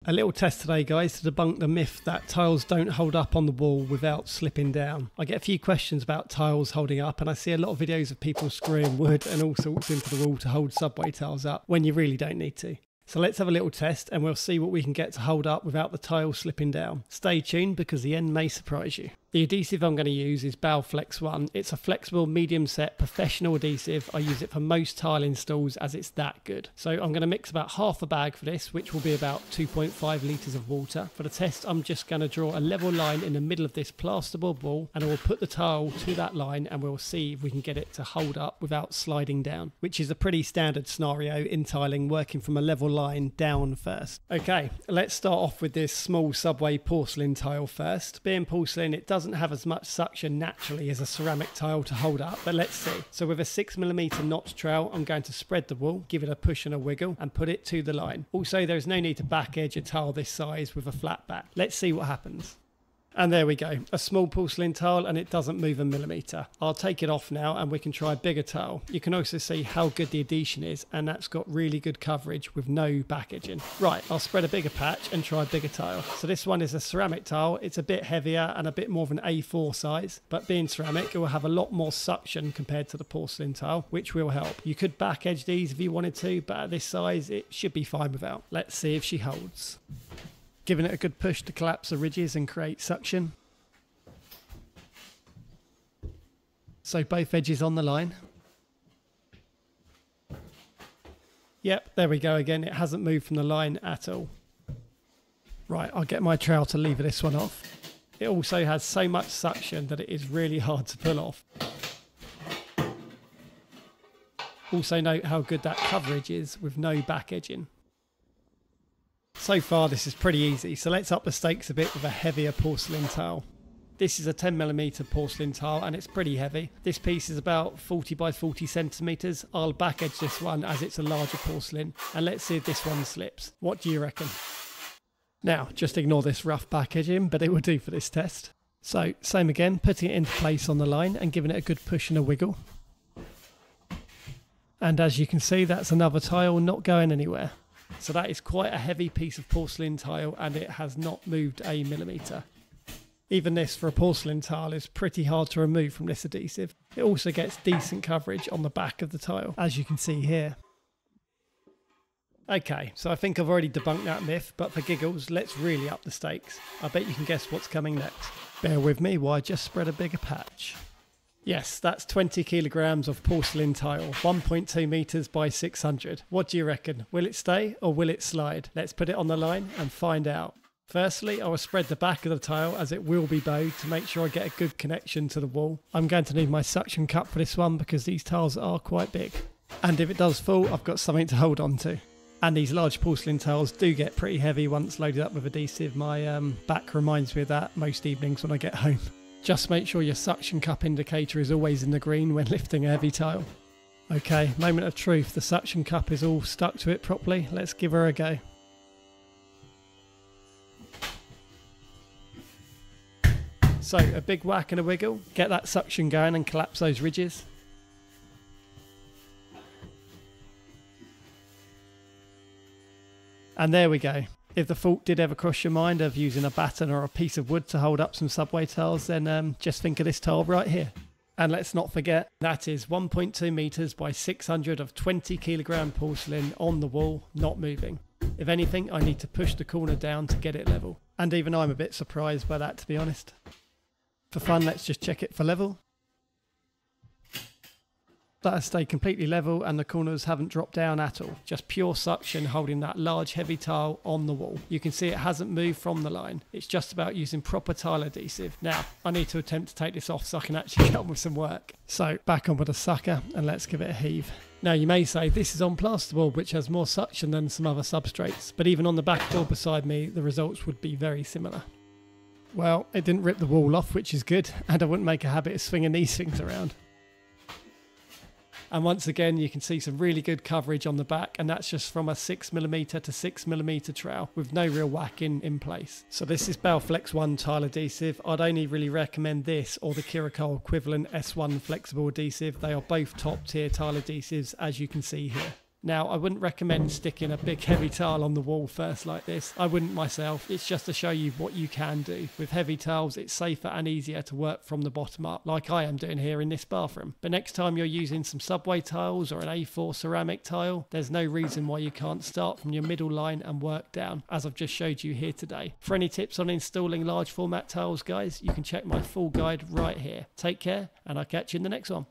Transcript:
A little test today, guys, to debunk the myth that tiles don't hold up on the wall without slipping down. I get a few questions about tiles holding up, and I see a lot of videos of people screwing wood and all sorts into the wall to hold subway tiles up when you really don't need to. So let's have a little test and we'll see what we can get to hold up without the tile slipping down. Stay tuned because the end may surprise you. The adhesive I'm going to use is Flex 1. It's a flexible medium set professional adhesive. I use it for most tile installs as it's that good. So I'm going to mix about half a bag for this, which will be about 2.5 litres of water. For the test, I'm just going to draw a level line in the middle of this plasterboard wall, and I will put the tile to that line and we'll see if we can get it to hold up without sliding down, which is a pretty standard scenario in tiling, working from a level line down first. Okay, let's start off with this small subway porcelain tile first. Being porcelain, it doesn't have as much suction naturally as a ceramic tile to hold up, but let's see. So with a 6mm notch trowel, I'm going to spread the wool, give it a push and a wiggle, and put it to the line. Also, there's no need to back edge a tile this size with a flat back. Let's see what happens. And there we go, a small porcelain tile, and it doesn't move a millimetre. I'll take it off now and we can try a bigger tile. You can also see how good the adhesion is, and that's got really good coverage with no back edging. Right, I'll spread a bigger patch and try a bigger tile. So this one is a ceramic tile. It's a bit heavier and a bit more of an A4 size, but being ceramic, it will have a lot more suction compared to the porcelain tile, which will help. You could back edge these if you wanted to, but at this size, it should be fine without. Let's see if she holds. Giving it a good push to collapse the ridges and create suction. So both edges on the line. Yep, there we go again. It hasn't moved from the line at all. Right, I'll get my trowel to lever this one off. It also has so much suction that it is really hard to pull off. Also note how good that coverage is with no back edging. So far this is pretty easy, so let's up the stakes a bit with a heavier porcelain tile. This is a 10mm porcelain tile and it's pretty heavy. This piece is about 40 by 40 centimetres. I'll back edge this one as it's a larger porcelain, and let's see if this one slips. What do you reckon? Now, just ignore this rough back edging, but it will do for this test. So, same again, putting it into place on the line and giving it a good push and a wiggle. And as you can see, that's another tile not going anywhere. So that is quite a heavy piece of porcelain tile and it has not moved a millimetre. Even this for a porcelain tile is pretty hard to remove from this adhesive. It also gets decent coverage on the back of the tile, as you can see here. Okay, so I think I've already debunked that myth, but for giggles, let's really up the stakes. I bet you can guess what's coming next. Bear with me while I just spread a bigger patch. Yes, that's 20 kilograms of porcelain tile, 1.2 meters by 600. What do you reckon? Will it stay or will it slide? Let's put it on the line and find out. Firstly, I will spread the back of the tile as it will be bowed to make sure I get a good connection to the wall. I'm going to need my suction cup for this one because these tiles are quite big. And if it does fall, I've got something to hold on to. And these large porcelain tiles do get pretty heavy once loaded up with adhesive. My back reminds me of that most evenings when I get home. Just make sure your suction cup indicator is always in the green when lifting a heavy tile. Okay, moment of truth. The suction cup is all stuck to it properly. Let's give her a go. So, a big whack and a wiggle. Get that suction going and collapse those ridges. And there we go. If the thought did ever cross your mind of using a batten or a piece of wood to hold up some subway tiles, then just think of this tile right here. And let's not forget, that is 1.2 meters by 600 of 20 kilogram porcelain on the wall, not moving. If anything, I need to push the corner down to get it level. And even I'm a bit surprised by that, to be honest. For fun, let's just check it for level. That has stayed completely level and the corners haven't dropped down at all. Just pure suction holding that large heavy tile on the wall. You can see it hasn't moved from the line. It's just about using proper tile adhesive. Now, I need to attempt to take this off so I can actually get on with some work. So, back on with a sucker and let's give it a heave. Now, you may say this is on plasterboard, which has more suction than some other substrates. But even on the backboard beside me, the results would be very similar. Well, it didn't rip the wall off, which is good. And I wouldn't make a habit of swinging these things around. And once again, you can see some really good coverage on the back, and that's just from a 6mm to 6mm trowel with no real whacking in place. So this is Flex 1 tile adhesive. I'd only really recommend this or the Kerakoll equivalent S1 flexible adhesive. They are both top tier tile adhesives, as you can see here. Now, I wouldn't recommend sticking a big heavy tile on the wall first like this. I wouldn't myself. It's just to show you what you can do. With heavy tiles, it's safer and easier to work from the bottom up, like I am doing here in this bathroom. But next time you're using some subway tiles or an A4 ceramic tile, there's no reason why you can't start from your middle line and work down, as I've just showed you here today. For any tips on installing large format tiles, guys, you can check my full guide right here. Take care, and I'll catch you in the next one.